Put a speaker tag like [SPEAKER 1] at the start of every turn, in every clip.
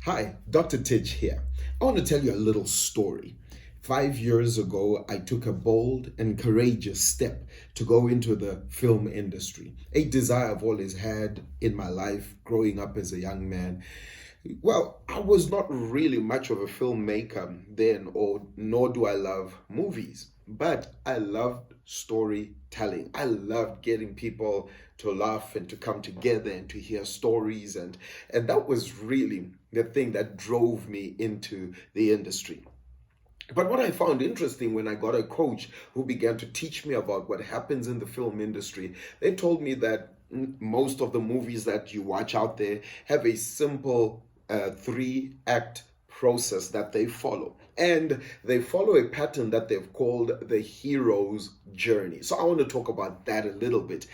[SPEAKER 1] Hi, Dr. Tich here. I want to tell you a little story. 5 years ago, I took a bold and courageous step to go into the film industry, a desire I've always had in my life growing up as a young man. Well, I was not really much of a filmmaker then, or nor do I love movies, but I loved storytelling. I loved getting people to laugh and to come together and to hear stories, and that was really the thing that drove me into the industry. But what I found interesting when I got a coach who began to teach me about what happens in the film industry, they told me that most of the movies that you watch out there have a simple three-act process that they follow. And they follow a pattern that they've called the hero's journey. So I want to talk about that a little bit.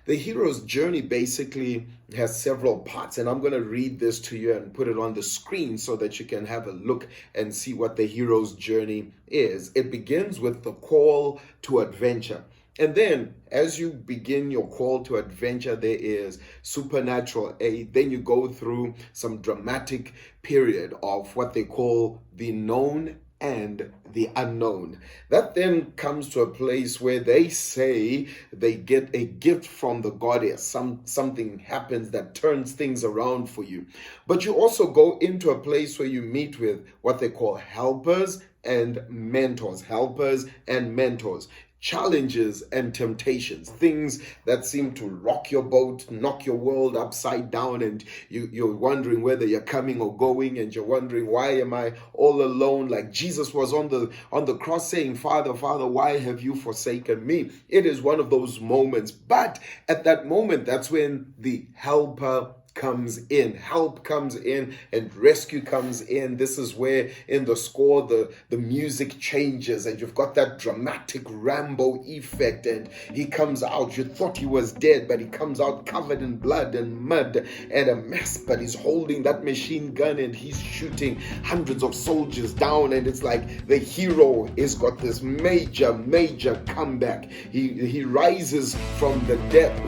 [SPEAKER 1] The hero's journey basically has several parts, and I'm going to read this to you and put it on the screen so that you can have a look and see what the hero's journey is. It begins with the call to adventure. And then as you begin your call to adventure, there is supernatural aid. Then you go through some dramatic period of what they call the known and the unknown. That then comes to a place where they say they get a gift from the goddess. Something happens that turns things around for you. But you also go into a place where you meet with what they call helpers and mentors. Helpers and mentors. Challenges and temptations, things that seem to rock your boat, knock your world upside down, and you're wondering whether you're coming or going, and you're wondering, why am I all alone? Like Jesus was on the cross saying, Father, why have you forsaken me? It is one of those moments. But at that moment, that's when the helper comes in, help comes in, and rescue comes in. This is where in the score the music changes and you've got that dramatic Rambo effect, and he comes out, you thought he was dead, but he comes out covered in blood and mud and a mess, but he's holding that machine gun and he's shooting hundreds of soldiers down, and it's like the hero has got this major comeback. He rises from death,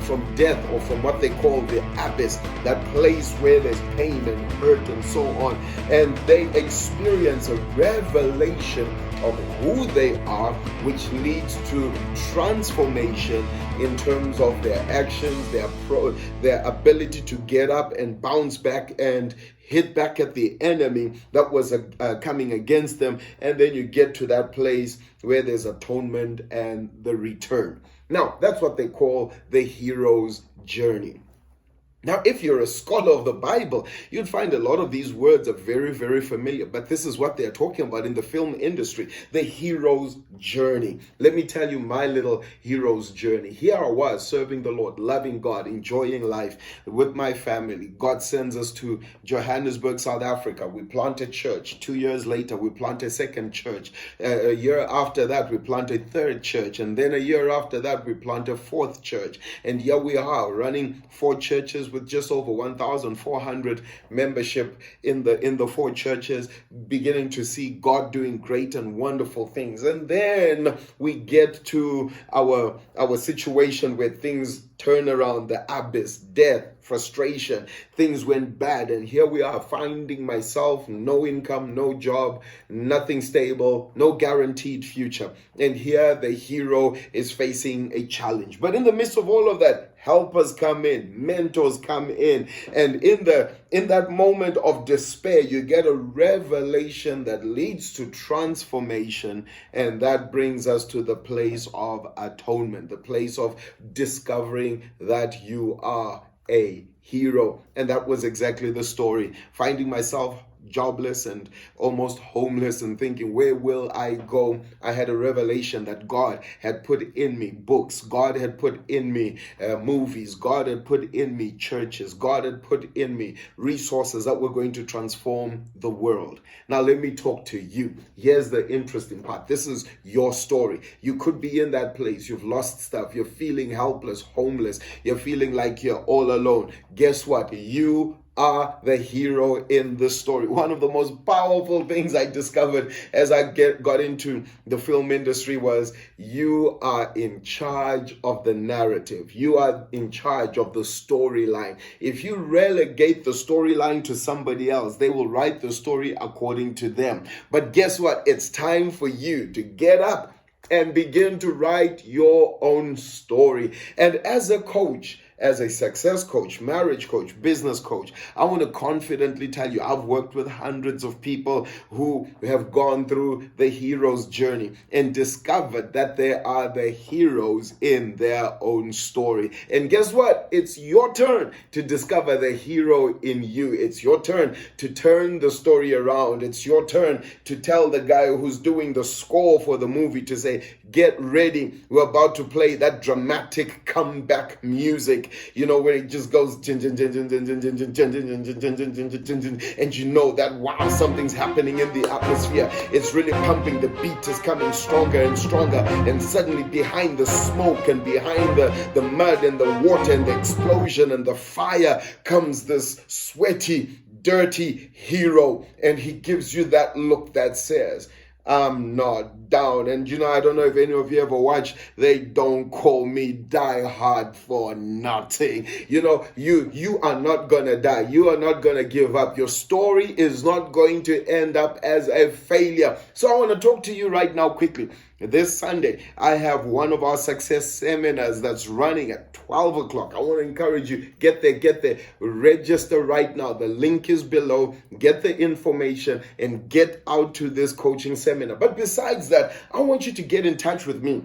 [SPEAKER 1] or from what they call the abyss, that place where there's pain and hurt and so on, and they experience a revelation of who they are, which leads to transformation in terms of their actions, their ability to get up and bounce back and hit back at the enemy that was coming against them. And then you get to that place where there's atonement and the return. Now, that's what they call the hero's journey. Now, if you're a scholar of the Bible, you'd find a lot of these words are very familiar, but this is what they're talking about in the film industry, the hero's journey. Let me tell you my little hero's journey. Here I was serving the Lord, loving God, enjoying life with my family. God sends us to Johannesburg, South Africa. We plant a church. 2 years later, we plant a second church. A year after that, we plant a third church. And then a year after that, we plant a fourth church. And here we are running 4 churches with just over 1,400 membership in the 4 churches, beginning to see God doing great and wonderful things. And then we get to our situation where things turn around, the abyss, death, frustration, things went bad, and here we are finding myself, no income, no job, nothing stable, no guaranteed future. And here the hero is facing a challenge. But in the midst of all of that, helpers come in, mentors come in, and in that moment of despair, you get a revelation that leads to transformation, and that brings us to the place of atonement, the place of discovering that you are a hero. And that was exactly the story. Finding myself jobless and almost homeless and thinking, where will I go? I had a revelation that God had put in me books. God had put in me movies. God had put in me churches. God had put in me resources that were going to transform the world. Now let me talk to you. Here's the interesting part. This is your story. You could be in that place. You've lost stuff. You're feeling helpless, homeless. You're feeling like you're all alone. Guess what? You are the hero in the story. One of the most powerful things I discovered as I got into the film industry was you are in charge of the narrative. You are in charge of the storyline. If you relegate the storyline to somebody else, they will write the story according to them. But guess what? It's time for you to get up and begin to write your own story. And as a coach, as a success coach, marriage coach, business coach, I want to confidently tell you, I've worked with hundreds of people who have gone through the hero's journey and discovered that they are the heroes in their own story. And guess what? It's your turn to discover the hero in you. It's your turn to turn the story around. It's your turn to tell the guy who's doing the score for the movie to say, get ready. We're about to play that dramatic comeback music. You know, where it just goes and you know that wow, something's happening in the atmosphere. It's really pumping. The beat is coming stronger and stronger, and suddenly behind the smoke and behind the mud and the water and the explosion and the fire comes this sweaty, dirty hero, and he gives you that look that says, I'm not down. And I don't know if any of you ever watched They Don't Call Me Die Hard for Nothing. You are not gonna die. You are not gonna give up. Your story is not going to end up as a failure. So I want to talk to you right now quickly. This Sunday, I have one of our success seminars that's running at 12 o'clock. I want to encourage you, get there, register right now. The link is below. Get the information and get out to this coaching seminar. But besides that, I want you to get in touch with me.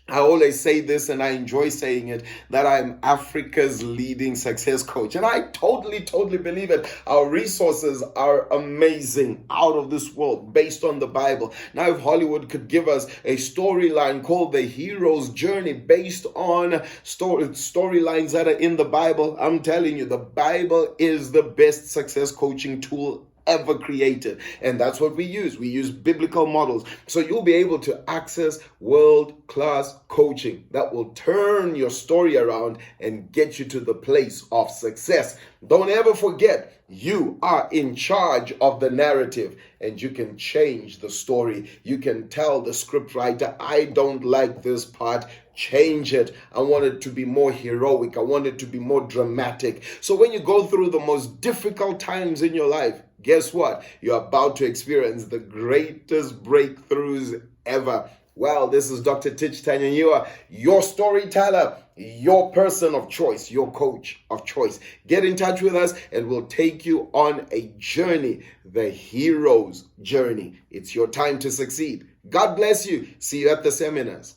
[SPEAKER 1] I always say this, and I enjoy saying it, that I'm Africa's leading success coach. And I totally believe it. Our resources are amazing, out of this world, based on the Bible. Now, if Hollywood could give us a storyline called The Hero's Journey based on storylines that are in the Bible, I'm telling you, the Bible is the best success coaching tool ever created. And that's what we use. We use biblical models. So you'll be able to access world-class coaching that will turn your story around and get you to the place of success. Don't ever forget, you are in charge of the narrative, and you can change the story. You can tell the scriptwriter, I don't like this part. Change it. I want it to be more heroic. I want it to be more dramatic. So when you go through the most difficult times in your life, guess what? You're about to experience the greatest breakthroughs ever. Well, this is Dr. Tich Tanyanyiwa, your storyteller, your person of choice, your coach of choice. Get in touch with us and we'll take you on a journey, the hero's journey. It's your time to succeed. God bless you. See you at the seminars.